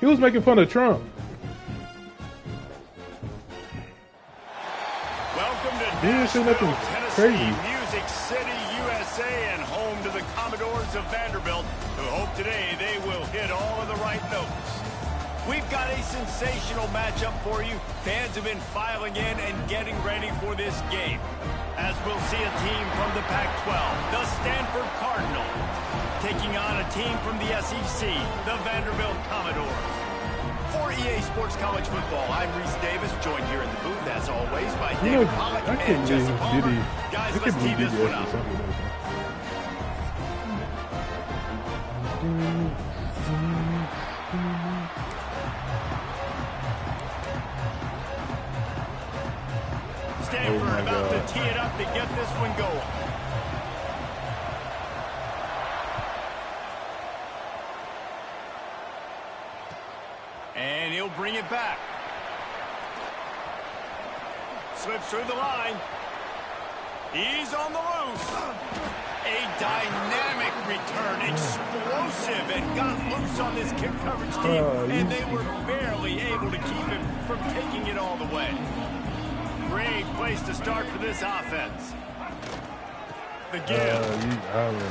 He was making fun of Trump. Welcome to Nashville, Tennessee, crazy. Music City, USA, and home to the Commodores of Vanderbilt, who hope today they will hit all of the right notes. We've got a sensational matchup for you. Fans have been filing in and getting ready for this game, as we'll see a team from the Pac-12, the Stanford Cardinals, taking on a team from the SEC, the Vanderbilt Commodores. For EA Sports College Football, I'm Reese Davis, joined here in the booth, as always, by David Pollack and Jesse Palmer. Guys, let's tee this one up. Stanford about to tee it up to get this one going. And he'll bring it back. Slips through the line. He's on the loose. A dynamic return, explosive, and got loose on this kick coverage team, and they were barely able to keep him from taking it all the way. Great place to start for this offense. The give.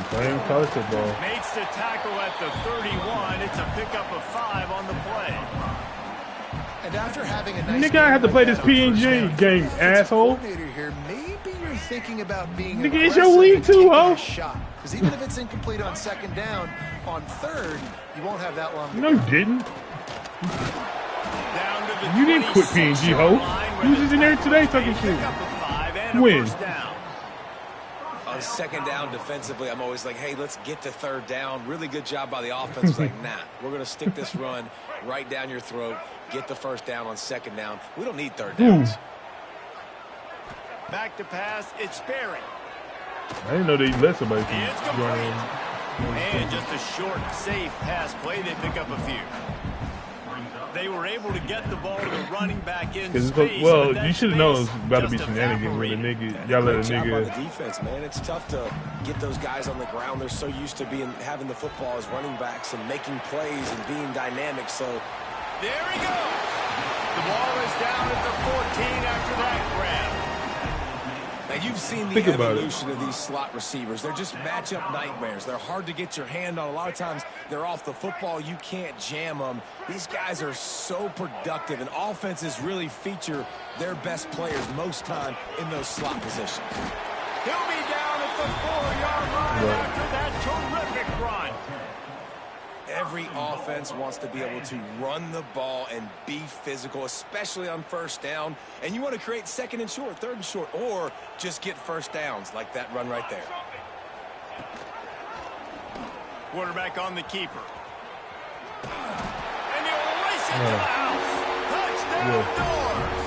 Playing college football. Makes the tackle at the 31. It's a pickup of 5 on the play. And after having a nice nigga, I have to play this PNG game, asshole. Here, maybe you're thinking about being nigga, it's your league too, ho. Because even if it's incomplete on second down, on third, you won't have that long. No, you didn't. You didn't quit PNG, ho. You was just in there today talking shit. Win. On second down defensively, I'm always like, hey, let's get to third down. Really good job by the offense. It's like, nah, we're going to stick this run right down your throat. Get the first down on second down. We don't need third downs. Back to pass. It's Sperry. I didn't know they let somebody It's complete. And just a short, safe pass play. They pick up a few. They were able to get the ball to the running back in space. Well, you should have known it was about to be shenanigans with a nigga. Y'all let a Job by the nigga. defense, man. It's tough to get those guys on the ground.Ey're so used to having the football as running backs and making plays and being dynamic. So there he goes. The ball is down at the 14 after that grab. Now, you've seen the evolution of these slot receivers. They're just matchup nightmares. They're hard to get your hand on. A lot of times, they're off the football. You can't jam them. These guys are so productive, and offenses really feature their best players most time in those slot positions. He'll be down at the 4-yard line after that terrific run. Every offense wants to be able to run the ball and be physical, especially on first down. And you want to create second and short, third and short, or just get first downs like that run right there. Quarterback on the keeper. And he'll race it to the house. Touchdown Doors.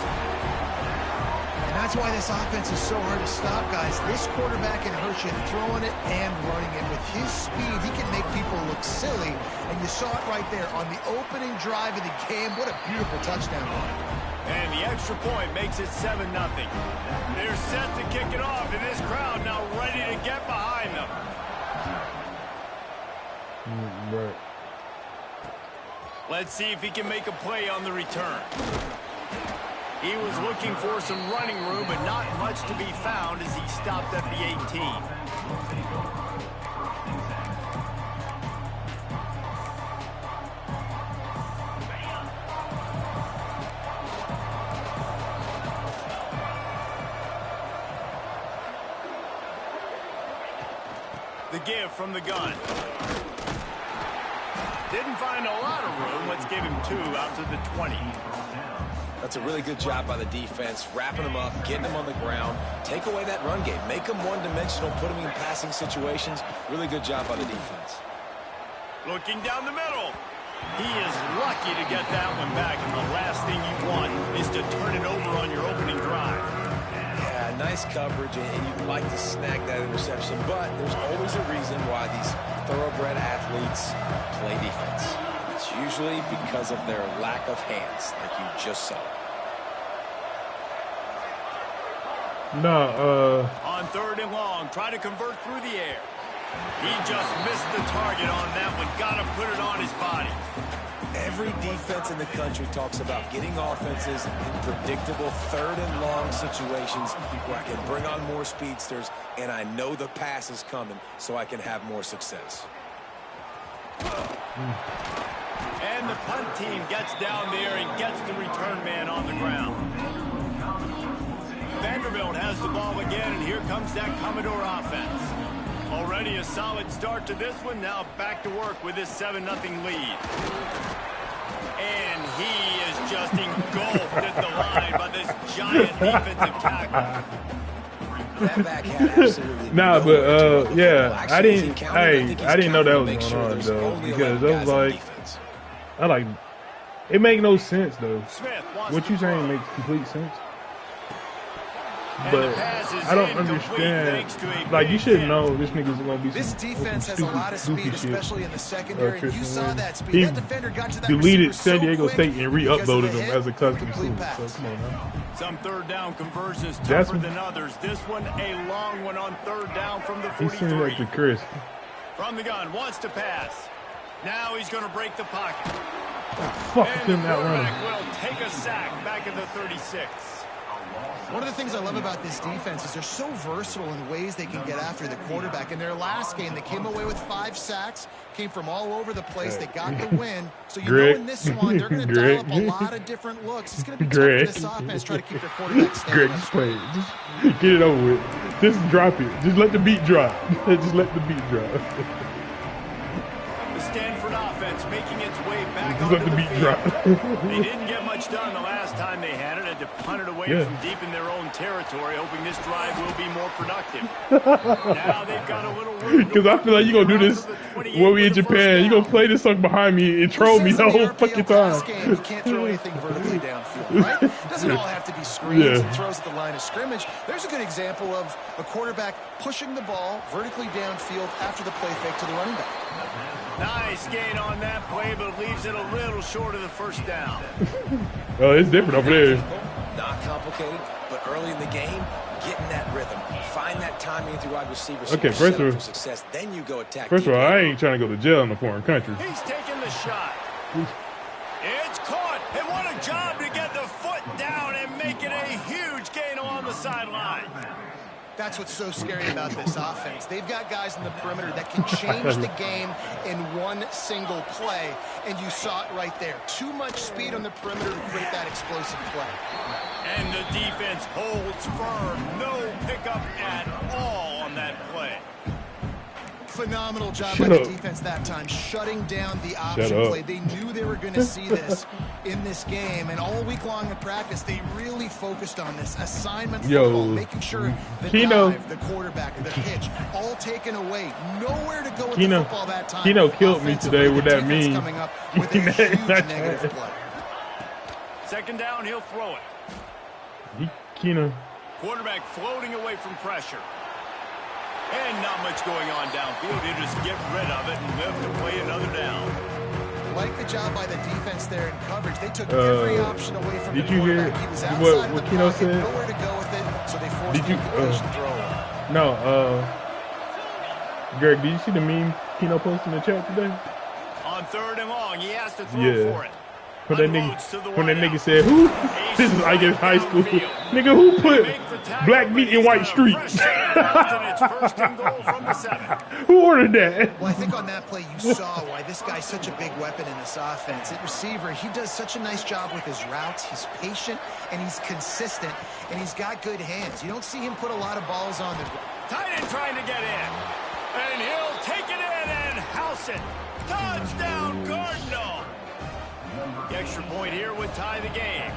And that's why this offense is so hard to stop, guys. This quarterback can hurt you throwing it and running it. With his speed, he can make people look silly. And you saw it right there on the opening drive of the game. What a beautiful touchdown run. And the extra point makes it 7-0. They're set to kick it off, and this crowd now ready to get behind them. Right. Let's see if he can make a play on the return. He was looking for some running room, but not much to be found as he stopped at the 18. The give from the gun. Didn't find a lot of room. Let's give him 2 out to the 20. That's a really good job by the defense, wrapping them up, getting them on the ground, take away that run game, make them one-dimensional, put them in passing situations. Really good job by the defense. Looking down the middle. He is lucky to get that one back, and the last thing you want is to turn it over on your opening drive. Yeah, nice coverage, and you'd like to snag that interception, but there's always a reason why these thoroughbred athletes play defense. It's usually because of their lack of hands, like you just saw. On 3rd and long, try to convert through the air. He just missed the target on that one. Got to put it on his body. Every defense in the country talks about getting offenses in predictable third and long situations where I can bring on more speedsters and I know the pass is coming so I can have more success. And the punt team gets down there and gets the return man on the ground. Vanderbilt has the ball again, and here comes that Commodore offense. Already a solid start to this one. Now back to work with this 7-0 lead. And he is just engulfed at the line by this giant defensive tackle. That back had absolutely nah, but yeah, I didn't know that was going on though, because I was like, it make no sense though. What you saying makes complete sense. But I don't understand. Like, you should know this nigga's gonna be. This defense has a lot of speed, especially in the secondary. You saw that speed. He that defender got to that deleted San Diego so State and re-uploaded them as a custom tool. So come on now. Some third down conversions tougher than others. This one a long one on third down from the 43. He's sending that to Chris. From the gun, wants to pass. Now he's going to break the pocket. Fuck and him the that quarterback run. will take a sack back at the 36. One of the things I love about this defense is they're so versatile in ways they can get after the quarterback. In their last game, they came away with 5 sacks, came from all over the place. They got the win. So you know in this one, they're going to dial up a lot of different looks. It's going to be tough for this offense, try to keep their quarterback standing. Just play it. Just get it over with. Just drop it. Just let the beat drop. Just let the beat drop. The Stanford offense making its way back just let the beat drop. They didn't get much done the last time they had it. Had to punt it away from deep in their own territory, hoping this drive will be more productive. Now they've got a little room. Because I feel like you're going to do this when we in Japan. You're going to play this song behind me and troll me the whole fucking time. You can't throw anything vertically downfield, right? Doesn't all have to be screens and throws at the line of scrimmage. There's a good example of a quarterback pushing the ball vertically downfield after the play fake to the running back. Nice gain on that play, but leaves it a little short of the first down. Oh, it's different over there. Not complicated, but early in the game, getting that rhythm. Find that timing through wide receivers. Okay, first of all, success, then you go attack. First of all, I ain't trying to go to jail in a foreign country. He's taking the shot. It's caught. And what a job to get the foot down and make it a huge gain along the sideline. That's what's so scary about this offense. They've got guys in the perimeter that can change the game in one single play, and you saw it right there. Too much speed on the perimeter to create that explosive play. And the defense holds firm. No pickup at all on that play. Phenomenal job by the defense that time, shutting down the option play. They knew they were going to see this in this game, and all week long in practice, they really focused on this assignment football, making sure the dive, the quarterback, the pitch, all taken away. Nowhere to go with the football that time. Keno killed me today with that meme. Coming up with a huge negative play. Second down, he'll throw it. Keno. Quarterback floating away from pressure. And not much going on downfield. He'll just get rid of it and live to play another down. Like the job by the defense there in coverage. They took every option away from the quarterback. Did you hear he was outside what the Keno pocket, said? nowhere to go with it, so they forced him to push and throw. No, Greg, did you see the meme Keno posted in the chat today? On third and long, he has to throw for it. When that nigga said, who? This is like in high school. Nigga, who put black meat in white streets? Who ordered that? Well, I think on that play you saw why this guy's such a big weapon in this offense. At receiver, he does such a nice job with his routes. He's patient, and he's consistent, and he's got good hands. You don't see him put a lot of balls on the ground. Tight end trying to get in. And he'll take it in and house it. Touchdown, Cardinal. The extra point here would tie the game.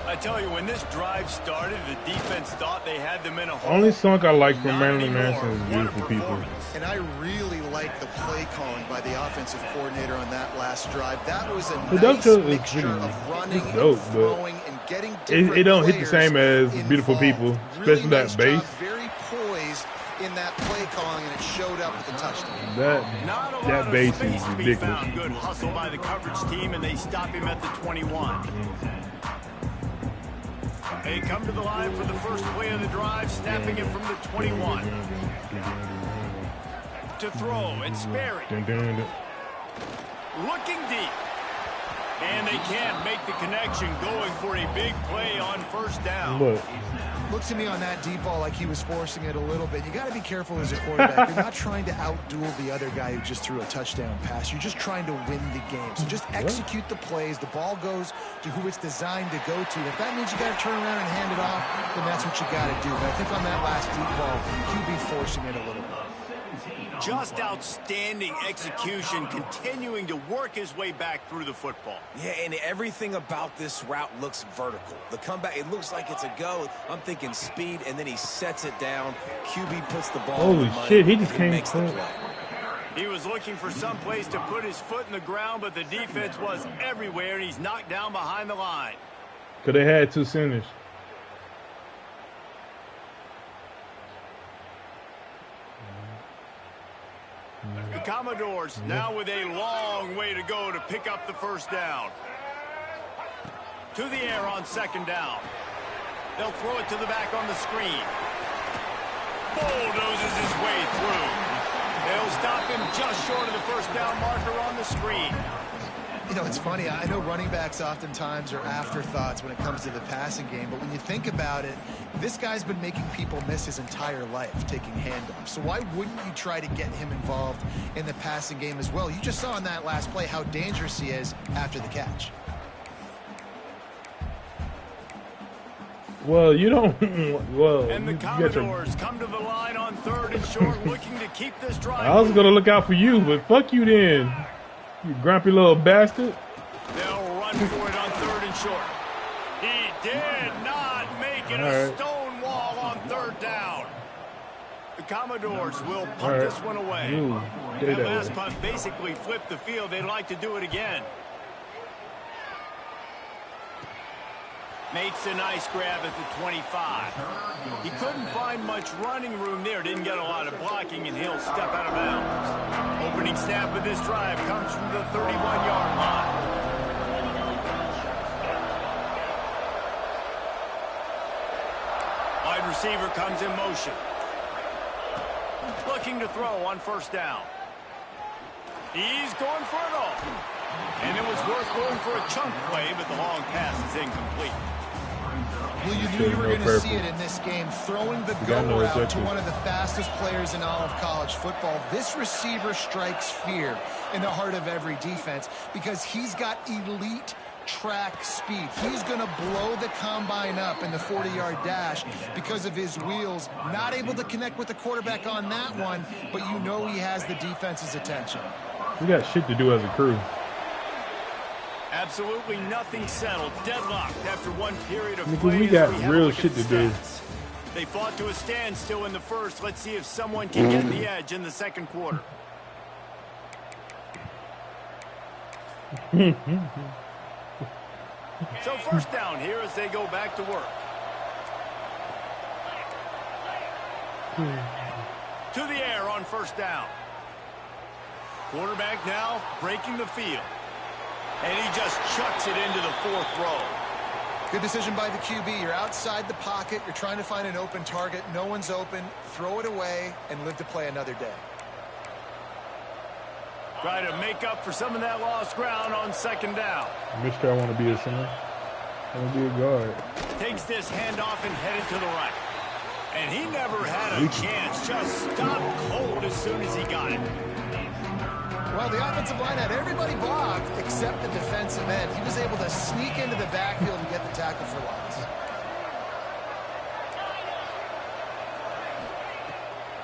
I tell you, when this drive started, the defense thought they had them in a hole. Only song I like from Marilyn Manson is Beautiful People. And I really like the play calling by the offensive coordinator on that last drive. That was a nice mixture of running and throwing and getting different it don't hit the same as Beautiful People, especially that bass. Very poised in that play calling, and it showed up with the touchdown. That bass is ridiculous. Good hustle by the coverage team, and they stop him at the 21. They come to the line for the first play of the drive, snapping it from the 21. To throw, it's Sperry. Looking deep. they can't make the connection going for a big play on first down. Looks to me on that deep ball like he was forcing it a little bit. You got to be careful as a quarterback. You're not trying to outduel the other guy who just threw a touchdown pass. You're just trying to win the game. So just execute the plays. The ball goes to who it's designed to go to. If that means you got to turn around and hand it off, then that's what you got to do. But I think on that last deep ball, QB forcing it a little bit. Just outstanding execution, continuing to work his way back through the football. Yeah, and everything about this route looks vertical. The comeback, it looks like it's a go. I'm thinking speed, and then he sets it down. QB puts the ball Holy shit, he just came through. He was looking for some place to put his foot in the ground, but the defense was everywhere, and he's knocked down behind the line. Could have had 2 centers. The Commodores now with a long way to go to pick up the first down. To the air on second down. They'll throw it to the back on the screen. Bulldozes his way through. They'll stop him just short of the first down marker on the screen. You know, it's funny. I know running backs oftentimes are afterthoughts when it comes to the passing game, but when you think about it, this guy's been making people miss his entire life taking handoffs. So why wouldn't you try to get him involved in the passing game as well? You just saw in that last play how dangerous he is after the catch. Well, you don't. Well, and the Commodores come to the line on third and short, looking to keep this drive. I was gonna look out for you, but fuck you then. You grumpy little bastard. They'll run for it on third and short. He did not make it a stone wall on third down. The Commodores will punt this one away. That last punt basically flipped the field. They'd like to do it again. Makes a nice grab at the 25. He couldn't find much running room there. Didn't get a lot of blocking, and he'll step out of bounds. Opening snap of this drive comes from the 31-yard line. Wide receiver comes in motion. Looking to throw on first down. He's going for it all. And it was worth going for a chunk play, but the long pass is incomplete. Well, you knew you were going to see it in this game, throwing the go route to one of the fastest players in all of college football. This receiver strikes fear in the heart of every defense because he's got elite track speed. He's going to blow the combine up in the 40-yard dash because of his wheels. Not able to connect with the quarterback on that one, but you know he has the defense's attention. We got shit to do as a crew. Absolutely nothing settled. Deadlocked after one period of play. We got real shit to do. They fought to a standstill in the first. Let's see if someone can get the edge in the second quarter. So first down here as they go back to work. To the air on first down. Quarterback now breaking the field. And he just chucks it into the fourth row. Good decision by the QB. You're outside the pocket. You're trying to find an open target. No one's open. Throw it away and live to play another day. Try to make up for some of that lost ground on second down. Mister, I want to be a center. I want to be a guard. Takes this handoff and headed to the right. And he never had a chance. Just stopped cold as soon as he got it. Well, the offensive line had everybody blocked except the defensive end. He was able to sneak into the backfield and get the tackle for loss.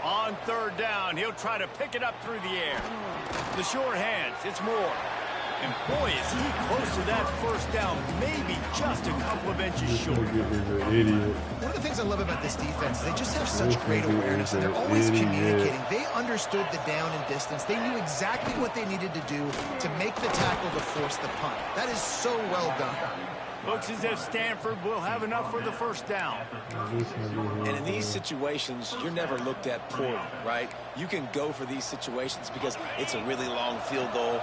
On third down, he'll try to pick it up through the air. The short hands, it's Moore. And boy, is he close to that first down, maybe just a couple of inches short. One of the things I love about this defense is they just have such great awareness, and they're always communicating. They understood the down and distance. They knew exactly what they needed to do to make the tackle to force the punt. That is so well done. Looks as if Stanford will have enough for the first down. And in these situations, you're never looked at poorly, right? You can go for these situations because it's a really long field goal,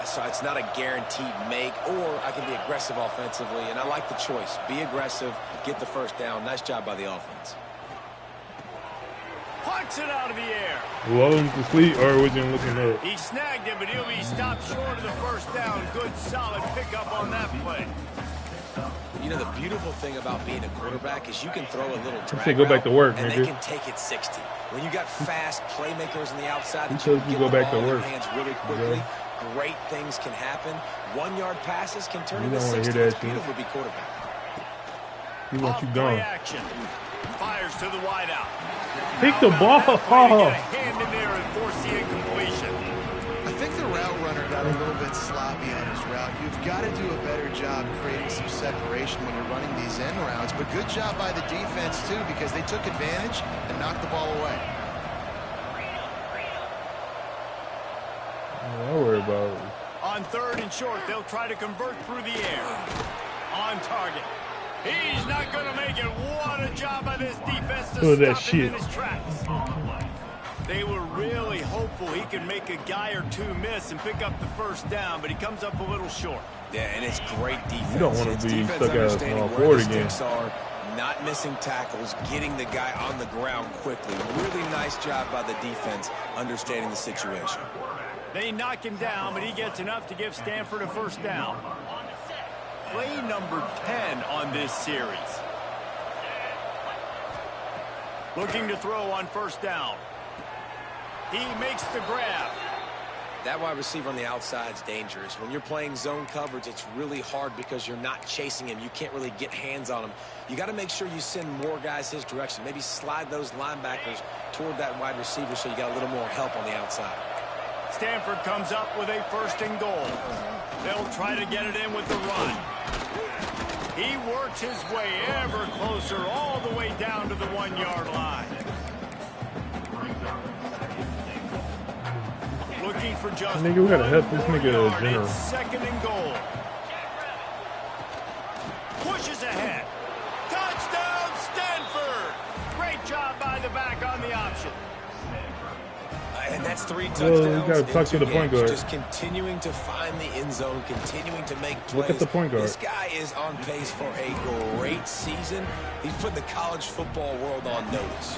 so it's not a guaranteed make, or I can be aggressive offensively, and I like the choice. Be aggressive, get the first down. Nice job by the offense. Punts it out of the air. Well, to sleep or was he looking up? He snagged it, but he'll be stopped short of the first down. Good, solid pickup on that play. You know, the beautiful thing about being a quarterback is you can throw a little drag go back to work, and nigga. they can take it 60. When you got fast playmakers on the outside, He that you told can you get go the back to ball in your work. hands really quickly. Great things can happen. 1-yard passes can turn You into don't wanna 60. hear It's that shit. beautiful to be quarterback. He wants you Off gone. play action. Fires to the wideout. Pick the ball. Get a hand in there and force the incompletion. I think the route runner got a little bit sloppy on his route. You've got to do a better job creating some separation when you're running these end rounds. But good job by the defense, too, because they took advantage and knocked the ball away. Don't worry about it. On 3rd and short, they'll try to convert through the air. On target. He's not going to make it. What a job by this defense to stop him in his tracks. They were really hopeful he could make a guy or two miss and pick up the first down, but he comes up a little short. Yeah, and it's great defense. You don't want to be stuck out of small where forward the again. sticks are, not missing tackles, getting the guy on the ground quickly. Really nice job by the defense understanding the situation. They knock him down, but he gets enough to give Stanford a first down. Play number 10 on this series. Looking to throw on first down. He makes the grab. That wide receiver on the outside is dangerous. When you're playing zone coverage, it's really hard because you're not chasing him. You can't really get hands on him. You got to make sure you send more guys his direction. Maybe slide those linebackers toward that wide receiver so you got a little more help on the outside. Stanford comes up with a 1st and goal. They'll try to get it in with the run. He works his way ever closer all the way down to the 1-yard line. Looking for just Nigga, we gotta help this nigga general. 2nd and goal. Pushes ahead. Touchdown, Stanford! Great job by the back on the option. And that's 3 touchdowns. Well, you gotta talk to the point guard. Just continuing to find the end zone, continuing to make plays. Look at the point guard. This guy is on pace for a great season. He's put the college football world on notice.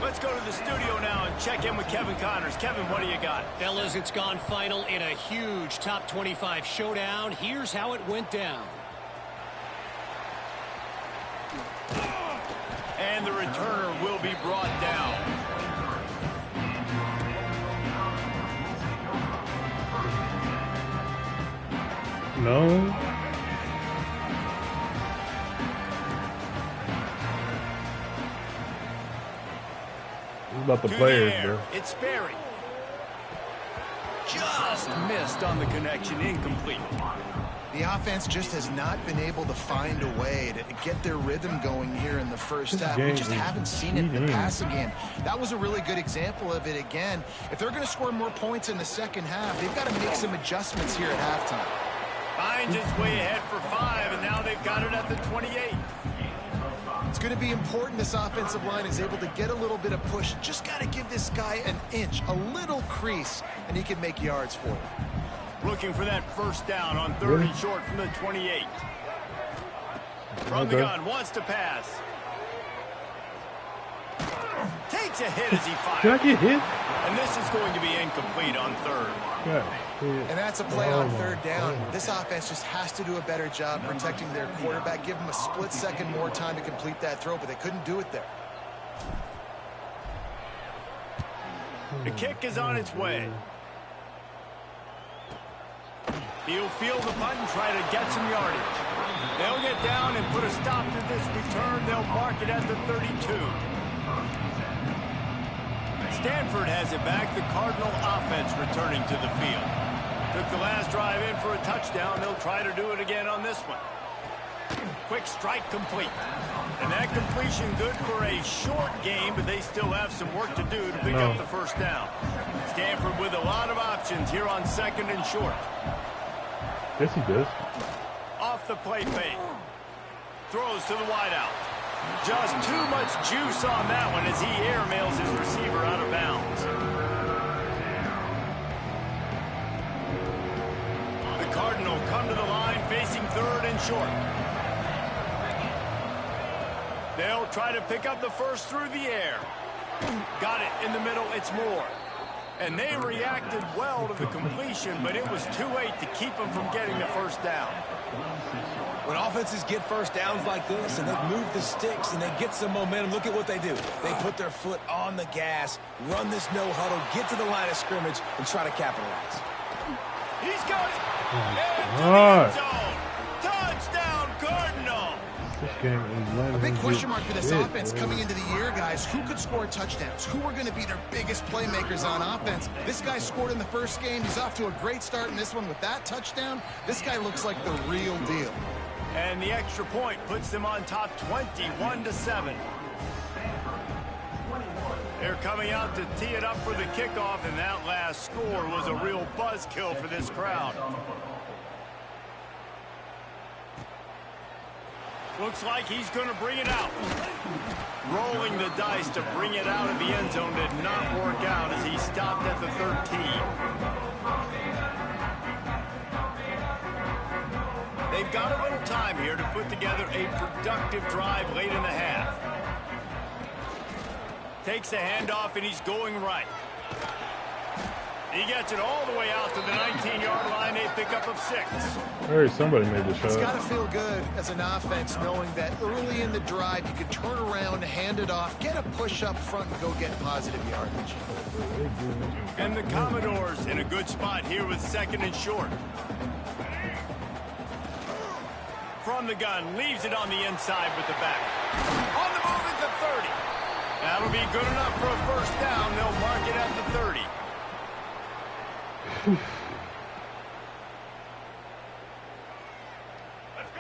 Let's go to the studio now and check in with Kevin Connors. Kevin, what do you got? Fellas, it's gone final in a huge top 25 showdown. Here's how it went down. And the returner will be brought down. No. It's about the players, bro. It's Sperry. Just missed on the connection, incomplete. The offense just has not been able to find a way to get their rhythm going here in the first half. We just haven't seen it in the passing game. That was a really good example of it again. If they're going to score more points in the second half, they've got to make some adjustments here at halftime. Finds his way ahead for 5, and now they've got it at the 28. It's going to be important this offensive line is able to get a little bit of push. Just got to give this guy an inch, a little crease, and he can make yards for it. Looking for that first down on 3rd and short from the 28. From the gun, wants to pass. Takes a hit as he fires. Did I get hit? And this is going to be incomplete on 3rd. Yeah. And that's a play on 3rd down. This offense just has to do a better job protecting their quarterback. Give them a split second more time to complete that throw, but they couldn't do it there. The kick is on its way. He'll field the punt and try to get some yardage. They'll get down and put a stop to this return. They'll mark it at the 32. Stanford has it back. The Cardinal offense returning to the field. Took the last drive in for a touchdown. They'll try to do it again on this one. Quick strike complete. And that completion good for a short game, but they still have some work to do to pick up the first down. Stanford with a lot of options here on 2nd and short. Yes, he does. Off the play fake. Throws to the wideout. Just too much juice on that one as he airmails his receiver out of bounds. The Cardinal come to the line facing 3rd and short. They'll try to pick up the first through the air. Got it in the middle. It's Moore. And they reacted well to the completion, but it was too late to keep them from getting the first down. When offenses get first downs like this and they move the sticks and they get some momentum, look at what they do. They put their foot on the gas, run this no huddle, get to the line of scrimmage, and try to capitalize. He's got it. God. Touchdown, Cardinal. This game is a big question mark for this offense coming into the year, guys. Who could score touchdowns? Who are going to be their biggest playmakers on offense? This guy scored in the first game. He's off to a great start in this one with that touchdown. This guy looks like the real deal. And the extra point puts them on top 21-7. They're coming out to tee it up for the kickoff, and that last score was a real buzzkill for this crowd. Looks like he's going to bring it out. Rolling the dice to bring it out of the end zone did not work out as he stopped at the 13. They've got a little time here to put together a productive drive late in the half. Takes the handoff, and he's going right. He gets it all the way out to the 19-yard line, a pickup of 6. I heard somebody made the shot. It's got to feel good as an offense knowing that early in the drive you can turn around, hand it off, get a push up front, and go get positive yardage. And the Commodores in a good spot here with 2nd and short. From the gun, leaves it on the inside with the back. On the move at the 30. That'll be good enough for a first down. They'll mark it at the 30.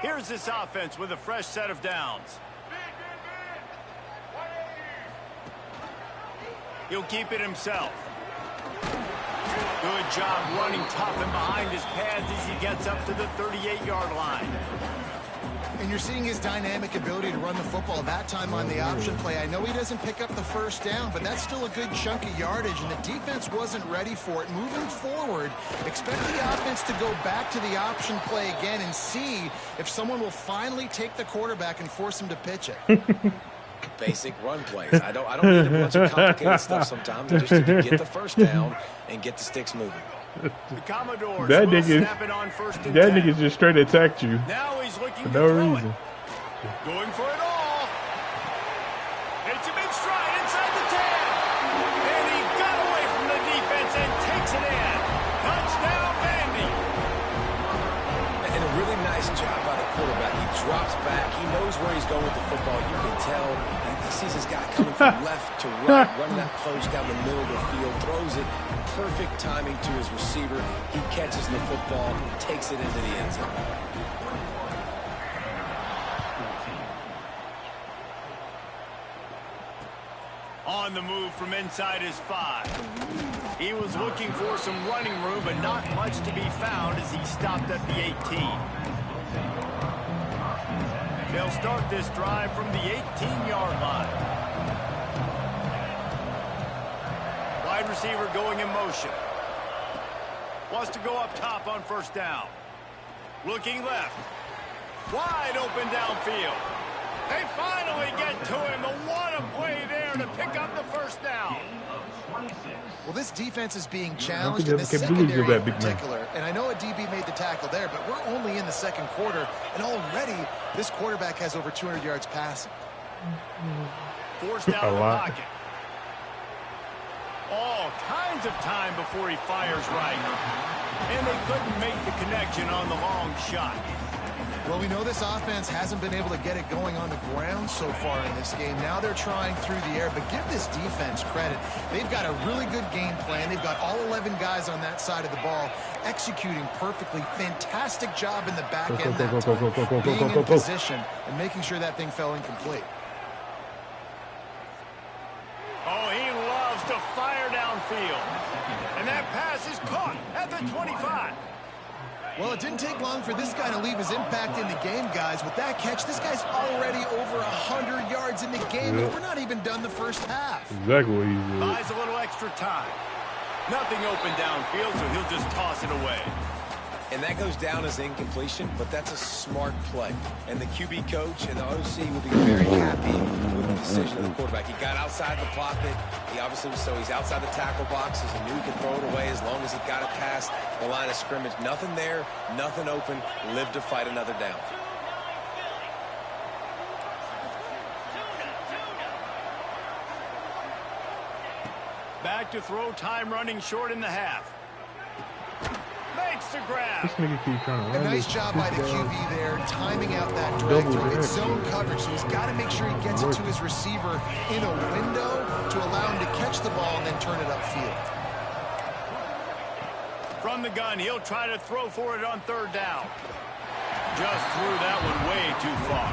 Here's this offense with a fresh set of downs. He'll keep it himself. Good job running tough and behind his pads as he gets up to the 38-yard line. And you're seeing his dynamic ability to run the football that time on the option play. I know he doesn't pick up the first down, but that's still a good chunk of yardage, and the defense wasn't ready for it. Moving forward, expect the offense to go back to the option play again and see if someone will finally take the quarterback and force him to pitch it. Basic run plays. I don't need a bunch of complicated stuff sometimes. I just need to get the first down and get the sticks moving. The Commodores that nigga just straight attacked you. Now he's looking for no reason. Going for it all. It's a big stride inside the 10. And he got away from the defense and takes it in. Touchdown, Vandy. And a really nice job by the quarterback. He drops back. He knows where he's going with the football. You can tell. He sees his guy coming from left to right, running that post down the middle of the field, throws it. Perfect timing to his receiver. He catches the football, takes it into the end zone. On the move from inside his 5. He was looking for some running room, but not much to be found as he stopped at the 18. They'll start this drive from the 18-yard line. Wide receiver going in motion. Wants to go up top on first down. Looking left. Wide open downfield. They finally get to him. What a play there to pick up the first down. Well, this defense is being challenged in the secondary in particular. And I know a DB made the tackle there, but we're only in the second quarter. And already, this quarterback has over 200 yards passing. Forced out of the pocket. All kinds of time before he fires right. And they couldn't make the connection on the long shot. Well, we know this offense hasn't been able to get it going on the ground so far in this game. Now they're trying through the air, but give this defense credit. They've got a really good game plan. They've got all 11 guys on that side of the ball executing perfectly. Fantastic job in the back end that time, being in position and making sure that thing fell incomplete. Oh, he loves to fire downfield. And that pass is caught at the 25. Well, it didn't take long for this guy to leave his impact in the game, guys. With that catch, this guy's already over 100 yards in the game, and we're not even done the first half. Exactly what he did. Buys a little extra time. Nothing open downfield, so he'll just toss it away. And that goes down as incompletion, but that's a smart play. And the QB coach and the OC will be very happy with the decision of the quarterback. He got outside the pocket. He obviously was, so he's outside the tackle boxes. He knew he could throw it away as long as he got it past the line of scrimmage. Nothing there, nothing open. Live to fight another down. Back to throw, time running short in the half. Makes the grab. This nigga keep trying to run. A nice job by the QB there, timing out that drag throw. It's zone coverage, so he's got to make sure he gets it to his receiver in a window to allow him to catch the ball and then turn it upfield. From the gun, he'll try to throw for it on third down. Just threw that one way too far.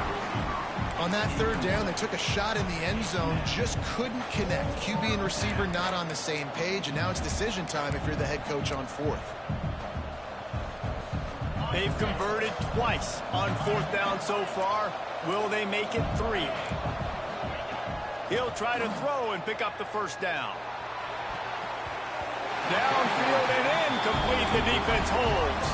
On that third down, they took a shot in the end zone, just couldn't connect. QB and receiver not on the same page, and now it's decision time if you're the head coach on fourth. They've converted twice on fourth down so far. Will they make it 3? He'll try to throw and pick up the first down. Downfield and incomplete. The defense holds.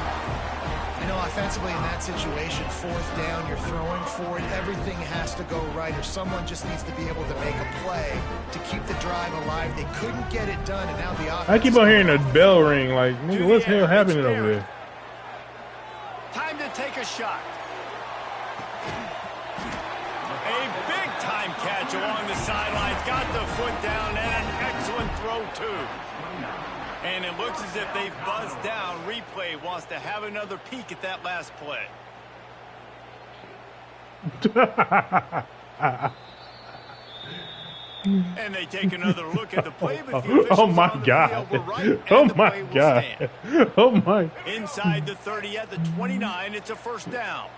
You know, offensively in that situation, fourth down, you're throwing for it. Everything has to go right, or someone just needs to be able to make a play to keep the drive alive. They couldn't get it done, and now the offense... I keep on hearing a bell ring. Like, nigga, what's the hell happening over there? Time to take a shot. A big-time catch along the sidelines. Got the foot down, and an excellent throw, too. And it looks as if they've buzzed down. Replay wants to have another peek at that last play. And they take another look at the play. But the oh my God. Oh my God. Oh my. Inside the 30 at the 29, it's a first down.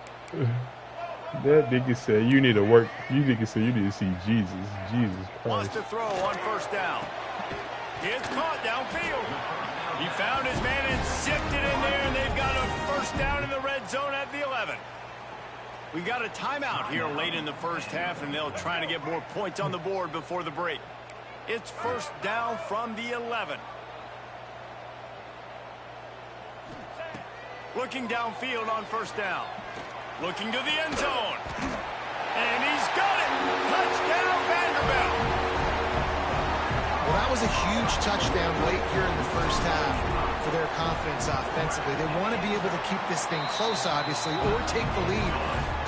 That nigga said you need to work. You nigga said you need to see Jesus. Jesus Christ. Wants to throw on first down. It's caught downfield. He found his man and zipped it in there, and they've got a first down in the red zone at the 11. We got a timeout here late in the first half, and they'll try to get more points on the board before the break. It's first down from the 11. Looking downfield on first down. Looking to the end zone. And he's got it. Touchdown, Vanderbilt. Well, that was a huge touchdown late here in the first half for their confidence offensively. They want to be able to keep this thing close, obviously, or take the lead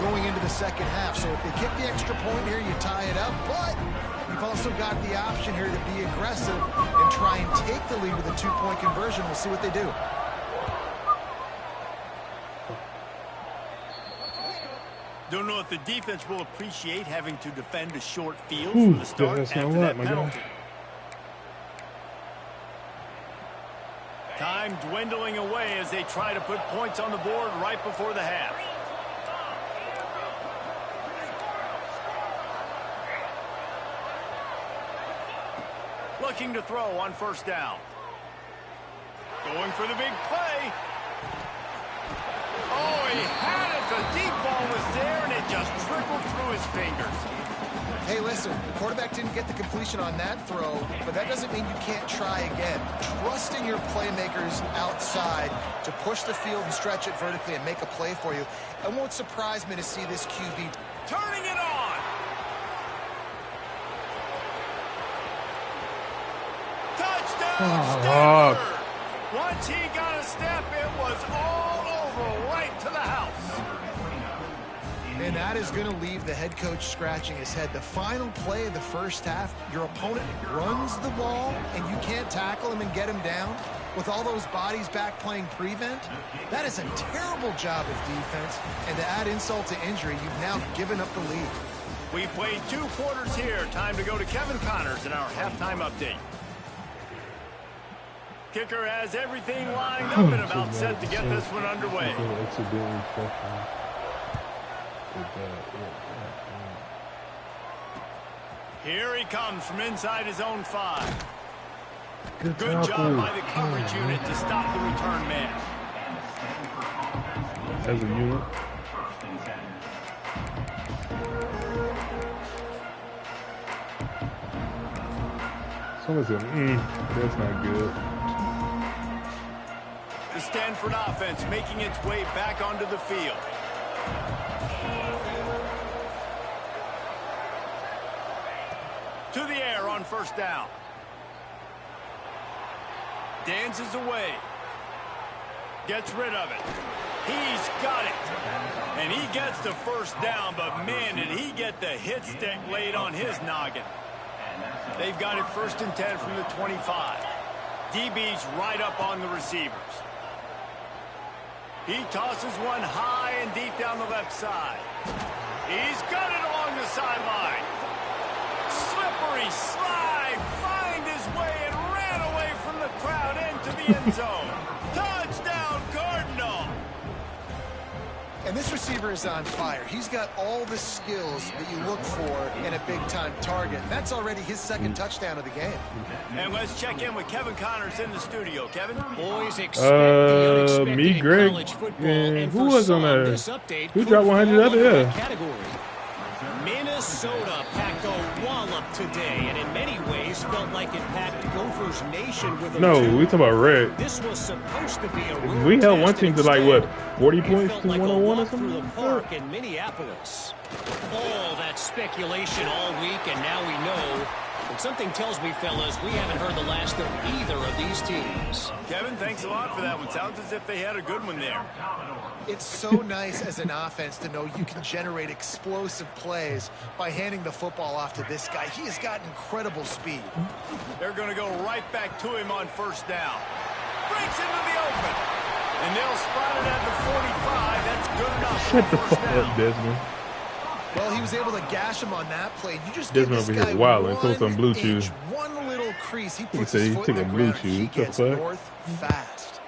going into the second half. So if they kick the extra point here, you tie it up. But you've also got the option here to be aggressive and try and take the lead with a two-point conversion. We'll see what they do. Don't know if the defense will appreciate having to defend a short field from the start after that penalty. Time dwindling away as they try to put points on the board right before the half. Looking to throw on first down. Going for the big play. Oh, he had it. The deep ball was there, and it just trickled through his fingers. Hey, listen, the quarterback didn't get the completion on that throw, but that doesn't mean you can't try again. Trusting your playmakers outside to push the field and stretch it vertically and make a play for you. It won't surprise me to see this QB turning it on. Touchdown, Stanford. Once he got a step, it was all over, right to the house. And that is going to leave the head coach scratching his head. The final play of the first half, your opponent runs the ball, and you can't tackle him and get him down with all those bodies back playing prevent. That is a terrible job of defense. And to add insult to injury, you've now given up the lead. We played 2 quarters here. Time to go to Kevin Connors in our halftime update. Kicker has everything lined up and about set to get this one underway. Here he comes from inside his own 5. Good job by the coverage unit to stop the return man. As a unit. Someone said, that's not good. The Stanford offense making its way back onto the field. To the air on first down. Dances away. Gets rid of it. He's got it. And he gets the first down, but man, did he get the hit stick laid on his noggin. They've got it 1st and 10 from the 25. DB's right up on the receivers. He tosses one high and deep down the left side. He's got it along the sideline. Slippery slide, find his way and ran away from the crowd into the end zone. Touchdown, Cardinal! And this receiver is on fire. He's got all the skills that you look for in a big-time target. That's already his 2nd touchdown of the game. And let's check in with Kevin Connors in the studio. Kevin? Boys expect the unexpected me, in Greg, college football, and who for was on some, there? this update Who could dropped 100 fall other? under Yeah. that category. Minnesota packed a wallop today, and in many ways felt like it packed Gophers Nation with a No, two. we talking about red. This was supposed to be a road We held one test, team and to like instead, what, 40 it points felt to like a 101 or walk through something the like park that? in Minneapolis. All that speculation all week, and now we know. And something tells me, fellas, we haven't heard the last of either of these teams. Kevin, thanks a lot for that one. Sounds as if they had a good one there. It's so nice as an offense to know you can generate explosive plays by handing the football off to this guy. He has got incredible speed. They're going to go right back to him on first down. Breaks into the open. And they'll spot it at the 45. That's good enough. Shut the for fuck first down. up, Desmond. Well, he was able to gash him on that play. You just Desmond give this over guy here wilding, took some blue one chews. inch, one little crease. He puts said his he foot took in the a blue ground. chew. He What the gets fuck? north fast.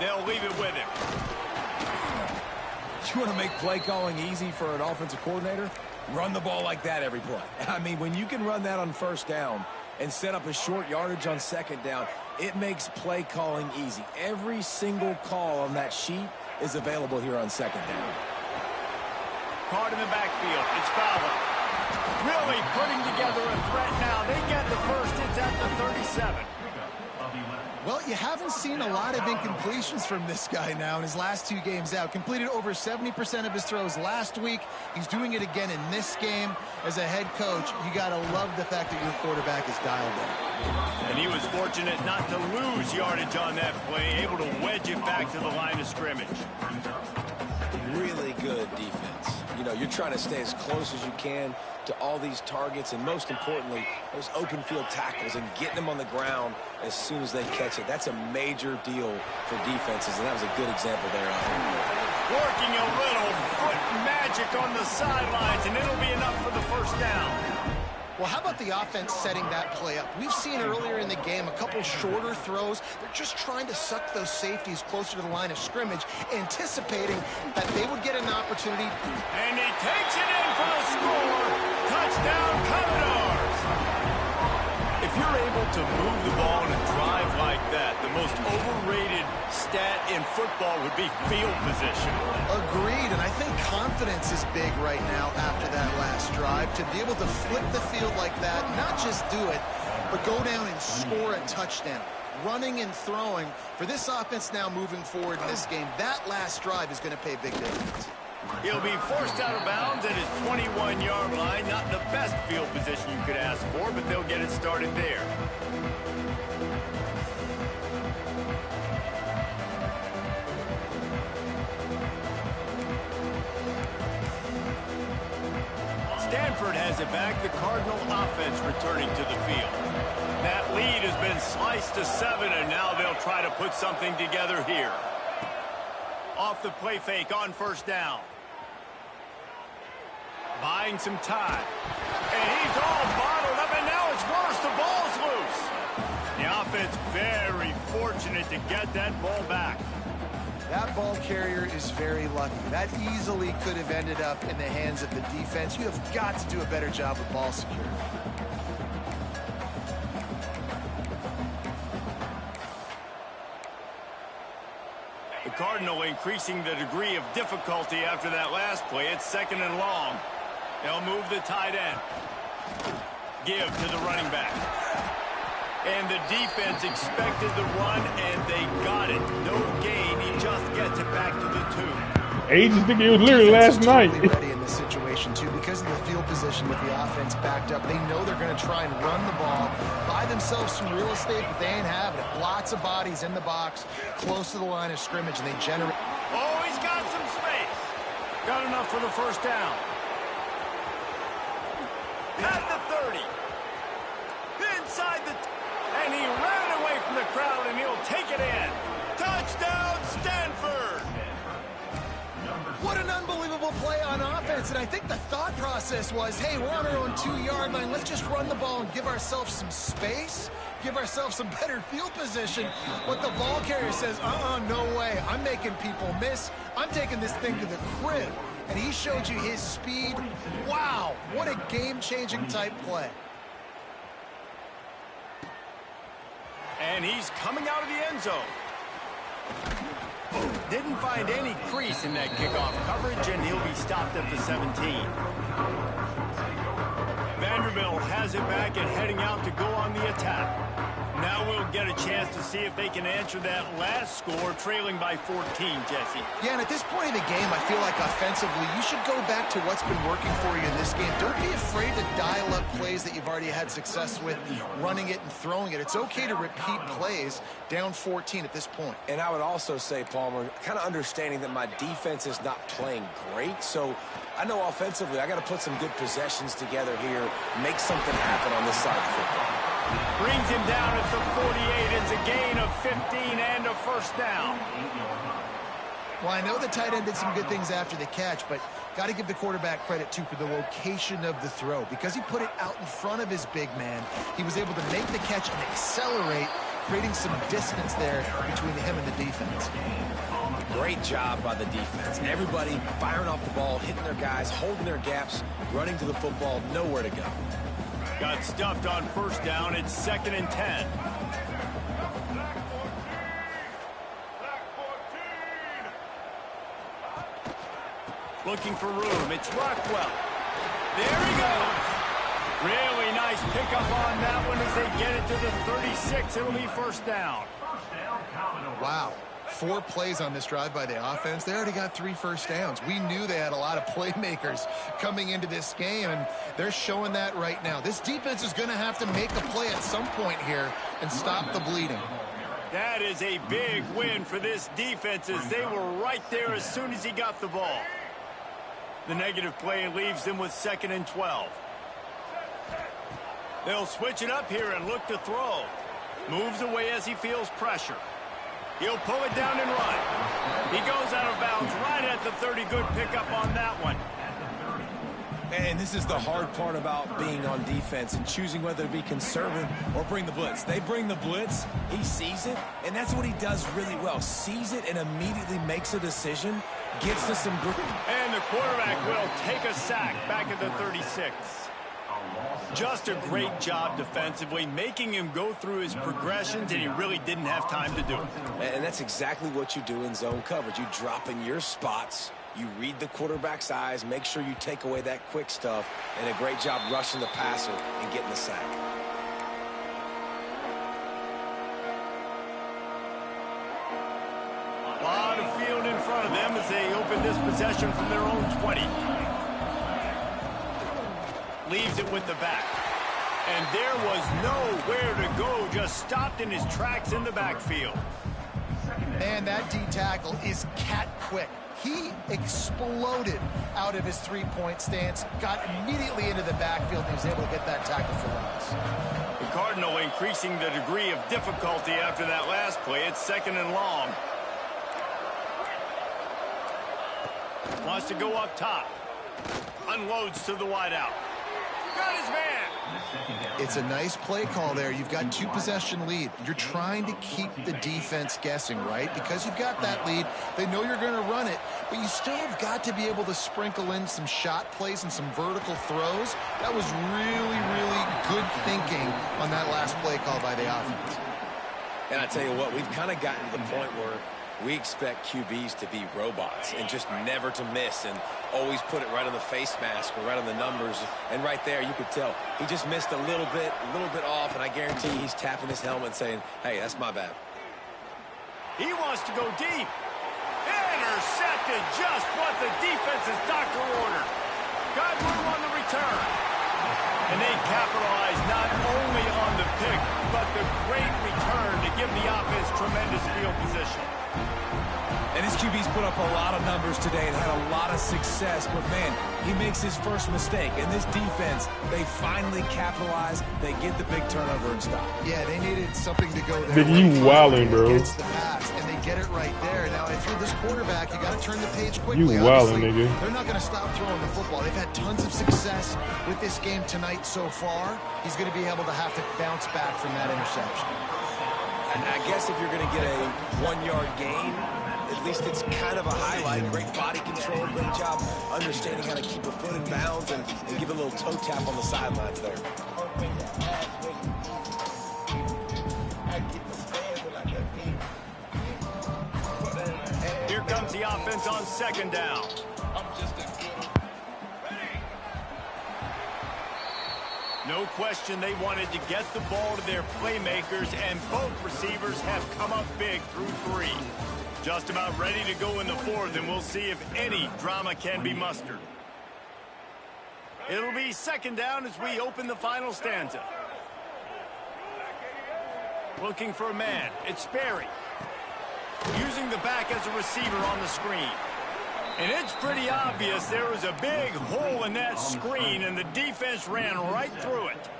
They'll leave it with him. You want to make play calling easy for an offensive coordinator? Run the ball like that every play. I mean, when you can run that on first down and set up a short yardage on second down, it makes play calling easy. Every single call on that sheet is available here on second down. Caught in the backfield. It's Fowler. Really putting together a threat now. They get the first. It's at the 37. Well, you haven't seen a lot of incompletions from this guy now in his last 2 games out. Completed over 70% of his throws last week. He's doing it again in this game. As a head coach, you got to love the fact that your quarterback is dialed in. And he was fortunate not to lose yardage on that play, able to wedge it back to the line of scrimmage. Really good defense. You know, you're trying to stay as close as you can to all these targets, and most importantly, those open field tackles and getting them on the ground as soon as they catch it. That's a major deal for defenses, and that was a good example there. Working a little foot magic on the sidelines, and it'll be enough for the first down. Well, how about the offense setting that play up? We've seen earlier in the game a couple shorter throws. They're just trying to suck those safeties closer to the line of scrimmage, anticipating that they would get an opportunity. And he takes it in for the score. Touchdown, Commodores. If you're able to move the ball in a drive like that, the most overrated stat in football would be field position. Agreed, and I think confidence is big right now after that last drive. To be able to flip the field like that, not just do it, but go down and score a touchdown. Running and throwing, for this offense now moving forward in this game, that last drive is going to pay big dividends. He'll be forced out of bounds at his 21-yard line. Not the best field position you could ask for, but they'll get it started there. Stanford has it back. The Cardinal offense returning to the field. That lead has been sliced to 7, and now they'll try to put something together here. Off the play fake on first down. Buying some time. And he's all bottled up, and now it's worse. The ball's loose. The offense very fortunate to get that ball back. That ball carrier is very lucky. That easily could have ended up in the hands of the defense. You have got to do a better job with ball security. The Cardinal increasing the degree of difficulty after that last play. It's 2nd and long. They'll move the tight end. Give to the running back. And the defense expected the run, and they got it. No gain. He just gets it back to the 2. I just think it was literally last night. Totally ready in this situation, too, because of the field position with the offense backed up. They know they're going to try and run the ball, buy themselves some real estate, but they ain't having it. Lots of bodies in the box, close to the line of scrimmage, and they generate. Oh, he's got some space. Got enough for the first down. At the 30. Inside the... And he ran away from the crowd, and he'll take it in. Touchdown, Stanford! What an unbelievable play on offense, and I think the thought process was, hey, we're on our own 2-yard line. Let's just run the ball and give ourselves some space, give ourselves some better field position. But the ball carrier says, no way. I'm making people miss. I'm taking this thing to the crib. And he showed you his speed. Wow, what a game-changing type play. And he's coming out of the end zone. Didn't find any crease in that kickoff coverage, and he'll be stopped at the 17. Vanderbilt has it back and heading out to go on the attack. Now we'll get a chance to see if they can answer that last score, trailing by 14, Jesse. Yeah, and at this point in the game, I feel like offensively, you should go back to what's been working for you in this game. Don't be afraid to dial up plays that you've already had success with, running it and throwing it. It's okay to repeat plays down 14 at this point. And I would also say, Palmer, kind of understanding that my defense is not playing great, so I know offensively I got to put some good possessions together here, make something happen on this side of the football. Brings him down at the 48. It's a gain of 15 and a first down. Well, I know the tight end did some good things after the catch, but got to give the quarterback credit, too, for the location of the throw. Because he put it out in front of his big man, he was able to make the catch and accelerate, creating some distance there between him and the defense. Great job by the defense. Everybody firing off the ball, hitting their guys, holding their gaps, running to the football, nowhere to go. Got stuffed on first down. It's 2nd and 10. Looking for room. It's Rockwell. There he goes. Really nice pickup on that one as they get it to the 36. It'll be first down. Wow. 4 plays on this drive by the offense. They already got 3 first downs. We knew they had a lot of playmakers coming into this game, and they're showing that right now. This defense is going to have to make a play at some point here and stop the bleeding. That is a big win for this defense as they were right there as soon as he got the ball. The negative play leaves them with 2nd and 12. They'll switch it up here and look to throw. Moves away as he feels pressure. He'll pull it down and run. He goes out of bounds right at the 30. Good pickup on that one. And this is the hard part about being on defense and choosing whether to be conservative or bring the blitz. They bring the blitz, he sees it, and that's what he does really well. Sees it and immediately makes a decision, gets to some grip. And the quarterback will take a sack back at the 36. Just a great job defensively, making him go through his progressions, and he really didn't have time to do it. And that's exactly what you do in zone coverage. You drop in your spots, you read the quarterback's eyes, make sure you take away that quick stuff, and a great job rushing the passer and getting the sack. A lot of field in front of them as they open this possession from their own 20. Leaves it with the back. And there was nowhere to go, just stopped in his tracks in the backfield. Man, that D tackle is cat quick. He exploded out of his three-point stance, got immediately into the backfield, and he was able to get that tackle for loss. The Cardinal increasing the degree of difficulty after that last play. It's 2nd and long. Wants to go up top. Unloads to the wideout. Got his man. It's a nice play call there. You've got 2-possession lead. You're trying to keep the defense guessing, right? Because you've got that lead. They know you're going to run it, but you still have got to be able to sprinkle in some shot plays and some vertical throws. That was really, really good thinking on that last play call by the offense. And I tell you what, we've kind of gotten to the point where We expect QBs to be robots and just never to miss and always put it right on the face mask or right on the numbers. And right there, you could tell he just missed a little bit off, and I guarantee he's tapping his helmet saying, hey, that's my bad. He wants to go deep. Intercepted, just what the defense's doctor ordered. Got room on the return. And they capitalize not only on the pick, but the great return to give the offense tremendous field position. And his QB's put up a lot of numbers today and had a lot of success, but man, he makes his first mistake. And this defense, they finally capitalize. They get the big turnover and stop. Yeah, they needed something to go there. Nigga, you wildin', bro. Against the pass, and they get it right there. Now, if you're this quarterback, you got to turn the page quickly. You wildin', nigga. They're not going to stop throwing the football. They've had tons of success with this game tonight so far. He's going to be able to have to bounce back from that interception. And I guess if you're going to get a 1-yard gain, at least it's kind of a highlight. Great body control, great job understanding how to keep a foot in bounds and give a little toe tap on the sidelines there. Here comes the offense on second down. No question they wanted to get the ball to their playmakers, and both receivers have come up big through 3. Just about ready to go in the 4th, and we'll see if any drama can be mustered. It'll be second down as we open the final stanza. Looking for a man. It's Sperry. Using the back as a receiver on the screen. And it's pretty obvious there was a big hole in that screen, and the defense ran right through it.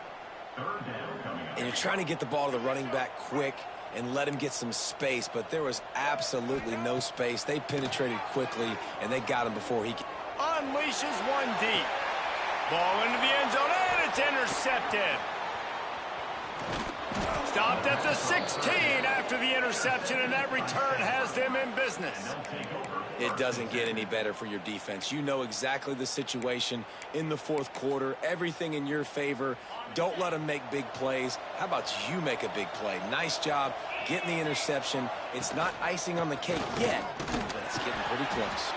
And you're trying to get the ball to the running back quick and let him get some space, but there was absolutely no space. They penetrated quickly, and they got him before he could. Unleashes one deep. Ball into the end zone, and it's intercepted. Stopped at the 16 after the interception, and that return has them in business. It doesn't get any better for your defense. You know exactly the situation in the 4th quarter. Everything in your favor. Don't let them make big plays. How about you make a big play? Nice job getting the interception. It's not icing on the cake yet, but it's getting pretty close.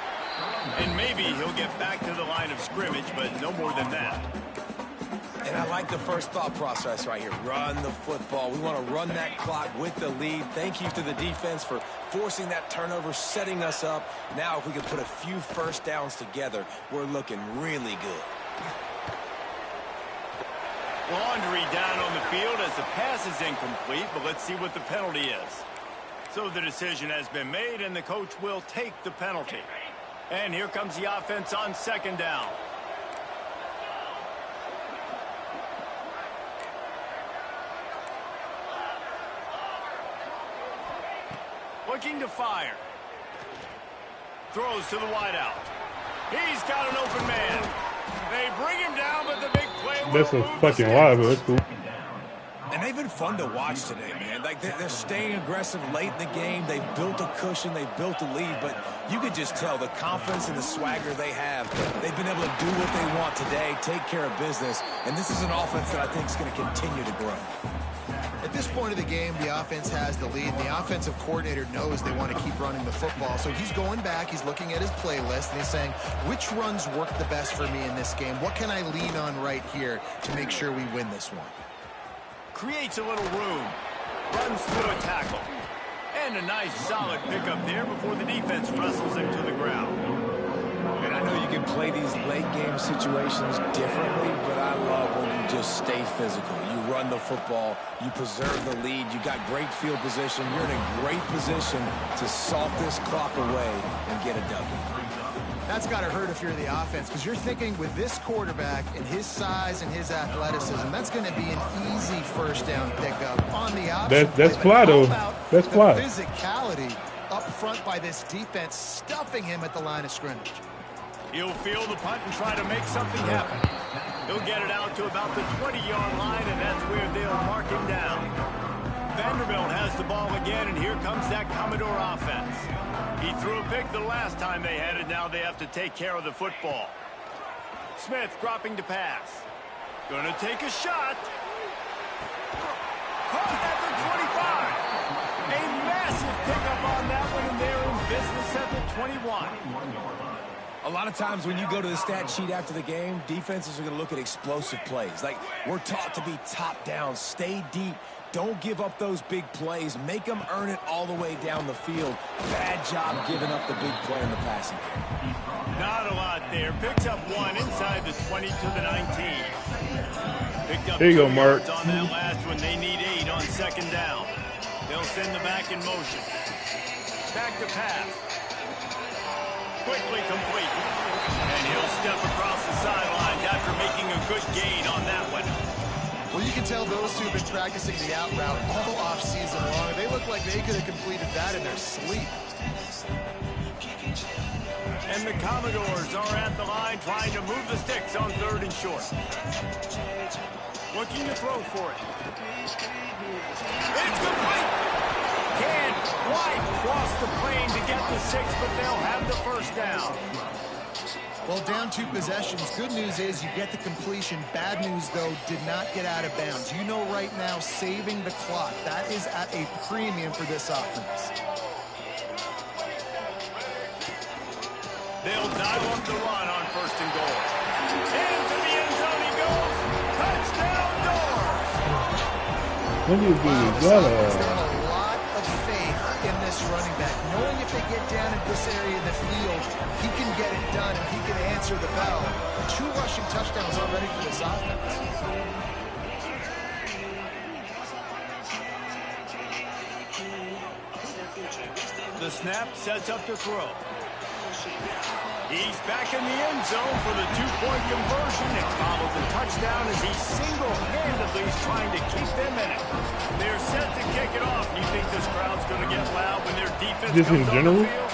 And maybe he'll get back to the line of scrimmage, but no more than that. And I like the first thought process right here. Run the football. We want to run that clock with the lead. Thank you to the defense for forcing that turnover, setting us up. Now if we can put a few first downs together, we're looking really good. Laundry down on the field as the pass is incomplete, but let's see what the penalty is. So the decision has been made, and the coach will take the penalty. And here comes the offense on second down. Looking to fire. Throws to the wideout. He's got an open man. They bring him down, but the big play will That's a move fucking the lie, but that's cool. And they've been fun to watch today, man. Like they're staying aggressive late in the game. They've built a cushion. They've built a lead. But you could just tell the confidence and the swagger they have. They've been able to do what they want today, take care of business. And this is an offense that I think is going to continue to grow. At this point of the game, the offense has the lead. The offensive coordinator knows they want to keep running the football. So he's going back, he's looking at his playlist, and he's saying, which runs work the best for me in this game? What can I lean on right here to make sure we win this one? Creates a little room. Runs through a tackle. And a nice solid pickup there before the defense wrestles him to the ground. And I know you can play these late game situations differently, but I love when you just stay physical. You run the football, you preserve the lead, you got great field position, you're in a great position to salt this clock away and get a W. That's got to hurt if you're the offense, because you're thinking with this quarterback and his size and his athleticism, that's going to be an easy first down pickup on the option. That's fly, though. That's fly. The physicality up front by this defense, stuffing him at the line of scrimmage. He'll field the punt and try to make something happen. He'll get it out to about the 20-yard line, and that's where they'll mark him down. Vanderbilt has the ball again, and here comes that Commodore offense. He threw a pick the last time they had it. Now they have to take care of the football. Smith dropping to pass. Gonna take a shot. Caught at the 25. A massive pickup on that one, and there us at the 21. A lot of times when you go to the stat sheet after the game, defenses are going to look at explosive plays. Like, we're taught to be top down, stay deep, don't give up those big plays, make them earn it all the way down the field. Bad job giving up the big play in the passing game. Not a lot there. Picks up one inside the 20 to the 19. Picked up there you go, 2 Mark. yards on that last one. They need 8 on second down. They'll send the back in motion. Back to pass. Quickly complete. And he'll step across the sidelines after making a good gain on that one. Well, you can tell those two have been practicing the out route all off-season long. They look like they could have completed that in their sleep. And the Commodores are at the line trying to move the sticks on 3rd and short. Looking to throw for it. It's complete. Can't quite cross the plane to get the 6, but they'll have the first down. Well, down 2 possessions. Good news is you get the completion. Bad news, though, did not get out of bounds. You know right now, saving the clock. That is at a premium for this offense. They'll dial up the run on 1st and goal. Into the end zone he goes. Touchdown, Doors. Look at Wow, this. they have a lot of faith in this running back. Knowing if they get down in this area of the field, he can get it done and he can answer the bell. 2 rushing touchdowns already for this offense. The snap sets up to throw. He's back in the end zone for the 2-point conversion and followed the touchdown as he single-handedly is trying to keep them in it. They're set to kick it off. You think this crowd's going to get loud when their defense Just comes in on general? the field?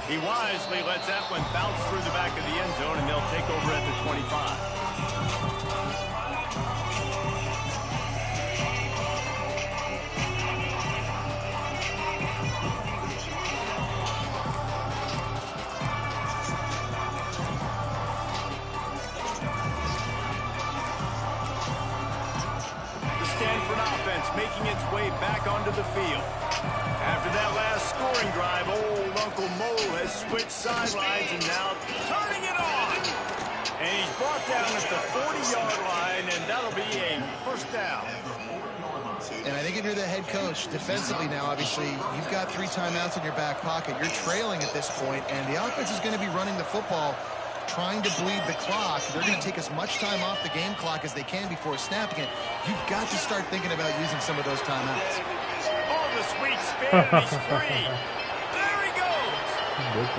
He wisely lets that one bounce through the back of the end zone, and they'll take over at the 25. Making its way back onto the field. After that last scoring drive, old Uncle Mo has switched sidelines and now turning it on. And he's brought down at the 40-yard line, and that'll be a first down. And I think if you're the head coach, defensively now, obviously, you've got 3 timeouts in your back pocket. You're trailing at this point, and the offense is going to be running the football, trying to bleed the clock. They're going to take as much time off the game clock as they can before snapping it. You've got to start thinking about using some of those timeouts. Oh, the sweet spin, he's free. There he goes.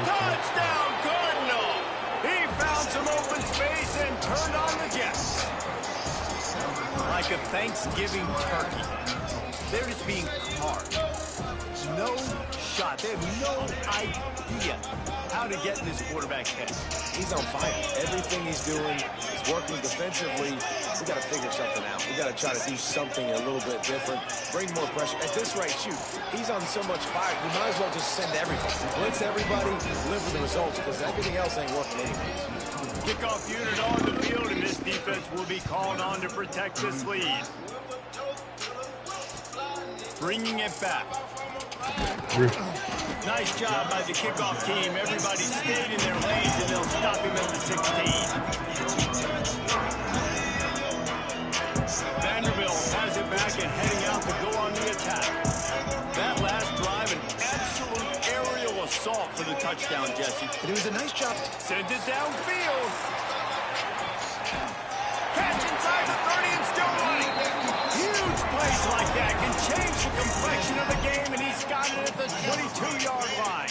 Touchdown, Cardinal. He found some open space and turned on the Jets. Like a Thanksgiving turkey. They're just being carved. No shot. They have no idea how to get this quarterback head. He's on fire. Everything he's doing is working defensively. We got to figure something out. We got to try to do something a little bit different. Bring more pressure. At this rate, shoot, he's on so much fire. You might as well just send everybody. Blitz everybody, live with the results, because everything else ain't working anyways. Kickoff unit on the field, and this defense will be called on to protect this lead. Bringing it back. Nice job by the kickoff team. Everybody stayed in their lanes, and they'll stop him at the 16. Vanderbilt has it back and heading out to go on the attack. That last drive, an absolute aerial assault for the touchdown, Jesse. But it was a nice job. Sends it downfield. Catch inside the 30 and still running. Huge plays like that can change the complexion of the game, and he's got it at the 22-yard line.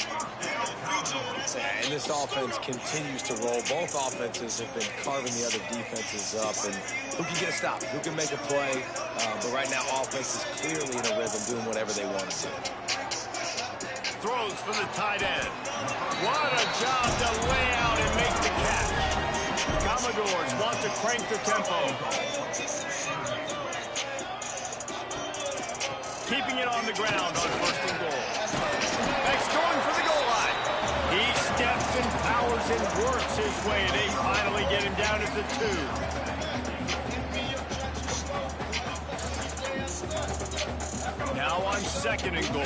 And this offense continues to roll. Both offenses have been carving the other defenses up. And who can get a stop? Who can make a play? But right now, offense is clearly in a rhythm, doing whatever they want to do. Throws for the tight end. What a job to lay out and make the catch. Commodores want to crank the tempo. Keeping it on the ground on 1st and goal. Next going for the goal line. He steps and powers and works his way. They finally get him down at the 2. Now now on 2nd and goal.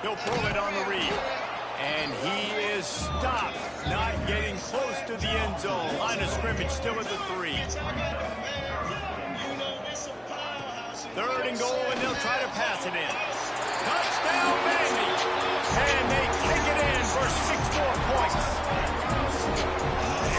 He'll pull it on the read. And he is stopped. Not getting close to the end zone. Line of scrimmage still at the 3. 3rd and goal, and they'll try to pass it in. Touchdown, Vandy. And they take it in for 6 more points.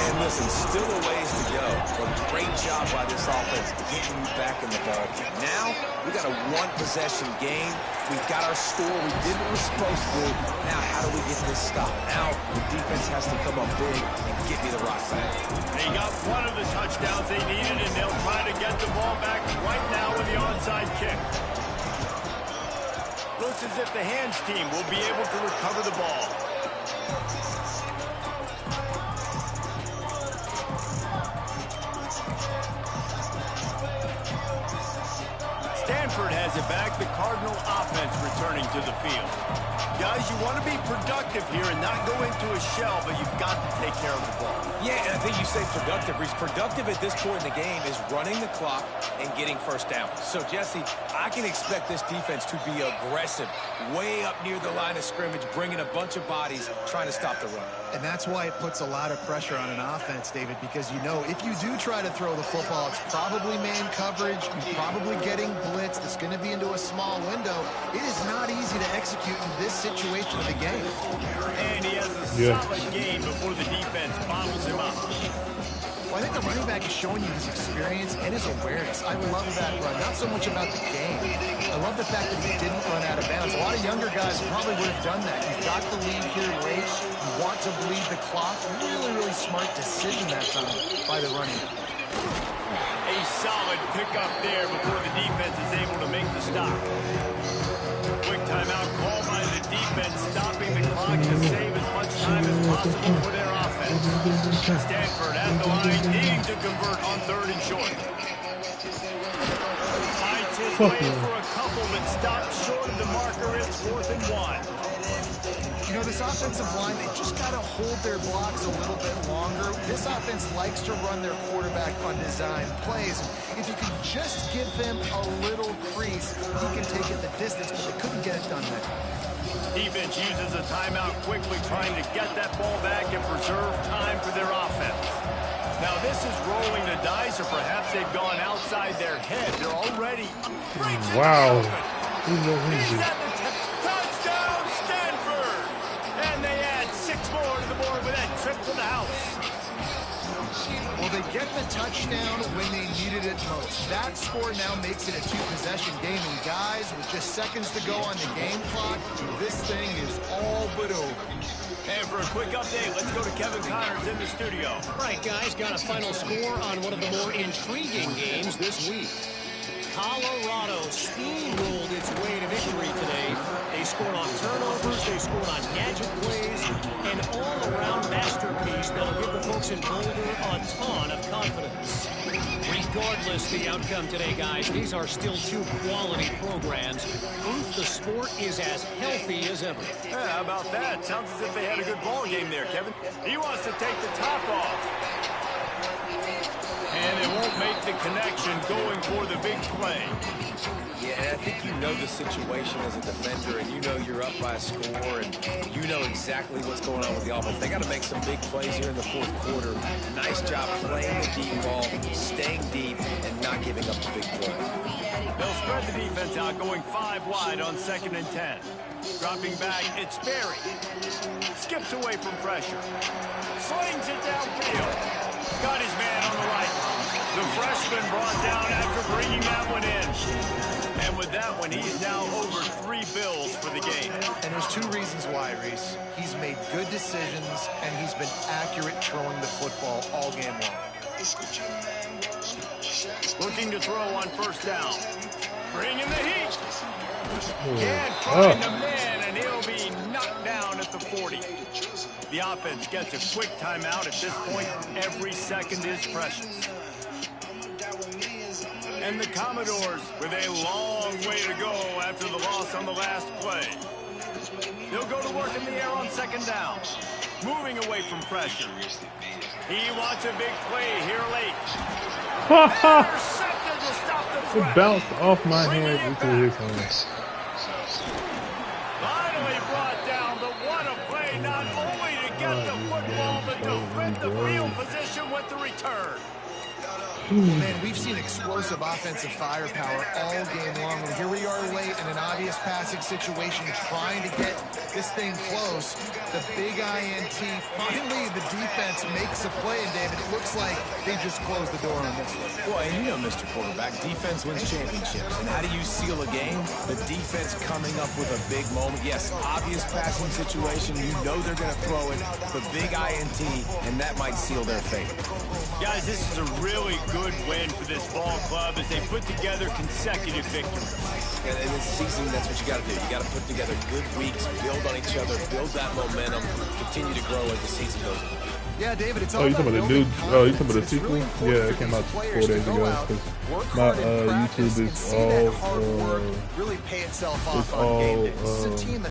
And listen, still a ways to go, but great job by this offense getting you back in the ball game. Now, we got a 1-possession game. We've got our score. We did what we're supposed to do. Now, how do we get this stop? Now, the defense has to come up big and get me the rock back. They got one of the touchdowns they needed, and they'll try to get the ball back right now with the onside kick. Looks as if the hands team will be able to recover the ball. Stanford has it back. The Cardinal offense returning to the field. Guys, you want to be productive here and not go into a shell, but you've got to take care of the ball. Yeah, and I think you say productive. Reese, productive at this point in the game is running the clock and getting first down. So, Jesse, I can expect this defense to be aggressive, way up near the line of scrimmage, bringing a bunch of bodies, trying to stop the run. And that's why it puts a lot of pressure on an offense, David, because you know if you do try to throw the football, it's probably man coverage. You're probably getting blitz. That's going to be into a small window. It is not easy to execute in this situation of the game. And he has a solid gain before the defense bottles him up. Well, I think the running back is showing you his experience and his awareness. I love that run. Not so much about the game. I love the fact that he didn't run out of bounds. A lot of younger guys probably would have done that. You've got the lead here late. You want to bleed the clock. Really, really smart decision that time by the running back. A solid pickup there before the defense is able to make the stop. Quick timeout call by the defense, stopping the clock to save as much time as possible for their offense. Stanford at the line, needing to convert on 3rd and short. Finds his way for a couple, but stops short of the marker. It's 4th and 1. You know, this offensive line, they just got to hold their blocks a little bit longer. This offense likes to run their quarterback on design plays. If you can just give them a little crease, he can take it the distance, but they couldn't get it done there. Defense uses a timeout quickly, trying to get that ball back and preserve time for their offense. Now, this is rolling the dice, or perhaps they've gone outside their head. They're already... Wow. He's at the touchdown, Stanford! And they add 6 more to the board with that trip to the house. Well, they get the touchdown when they needed it most. That score now makes it a 2-possession game. And guys, with just seconds to go on the game clock, this thing is all but over. And for a quick update, let's go to Kevin Connors in the studio. All right, guys, got a final score on one of the more intriguing games this week. Colorado steamrolled its way to victory today. They scored on turnovers, they scored on gadget plays, an all-around masterpiece that'll give the folks in Boulder a ton of confidence. Regardless the outcome today, guys, these are still 2 quality programs. Proof the sport is as healthy as ever. Yeah, how about that? Sounds as if they had a good ball game there, Kevin. He wants to take the top off. And they won't make the connection going for the big play. Yeah, and I think you know the situation as a defender, and you know you're up by a score, and you know exactly what's going on with the offense. They got to make some big plays here in the 4th quarter. Nice job playing the deep ball, staying deep, and not giving up the big play. They'll spread the defense out, going 5 wide on 2nd and 10. Dropping back, it's Berry. Skips away from pressure. Slings it downfield. Got his man on the right. The freshman brought down after bringing that one in. And with that one, he's now over 3 bills for the game. And there's 2 reasons why, Reese. He's made good decisions, and he's been accurate throwing the football all game long. Looking to throw on 1st down. Bringing the heat. Can't find the man, and he'll be knocked down at the 40. The offense gets a quick timeout. At this point, every second is precious. And the Commodores with a long way to go after the loss on the last play. They'll go to work in the air on 2nd down. Moving away from pressure. He wants a big play here late. It bounced off my hand into his hand. Finally brought down, but what a play, not only to get the football, but to win the field position with the return. Man, we've seen explosive offensive firepower all game long, and here we are late in an obvious passing situation trying to get this thing close. The big INT, finally the defense makes a play, and David, it looks like they just closed the door on this one. Well, and you know, Mr. Quarterback, defense wins championships. And how do you seal a game? The defense coming up with a big moment. Yes, obvious passing situation. You know they're going to throw it. The big INT, and that might seal their fate. Guys, this is a really good win for this ball club as they put together consecutive victories. And in this season, that's what you got to do. You got to put together good weeks, build on each other, build that momentum, continue to grow as the season goes on. Yeah, David, it's all you talking about the new? Oh, you talking about the sequel? Yeah, it came out 4 days ago. Because my YouTube is all. Really pay itself off on game day. This is a team that